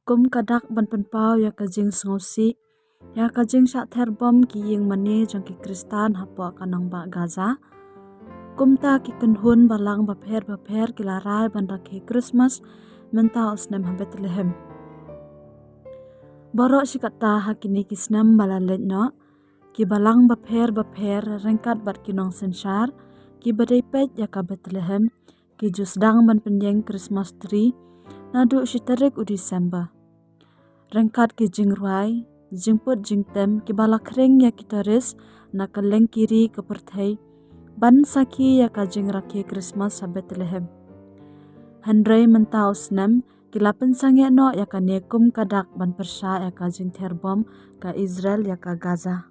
kum kadak ban penpau ya kajing sngosi ya kajing syak ther bom ki Ingmane jong ki Khristan hapo kanang ba Gaza. Kum ta ki kenhun balang bapher ki larai ban rakhe Khristmas menta osnem ha Bethlehem. Borok si kata hakini kisnem balalet no ki balang bapher rengkat bat kinong sensar ki badai pet ya ka Bethlehem ki jus dang ban penyeng Christmas tree nadu si terik u Desember. Rengkat ki jingruai jingput jingtem ki bala kering ya ki toris na keleng kiri ke perthai ban saki ya ka jingrakhe Khristmas sa Bethlehem. Handrai mentau snem ki la Pynsangeh no ya ka nekum kadak ban persya ya ka jing ther bom ka Israel ya ka Gaza.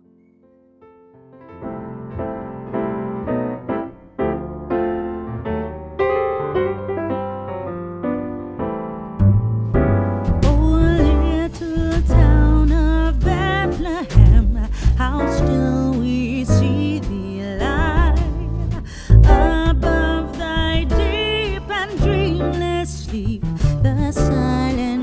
How still we see thee alive above thy deep and dreamless sleep, the silent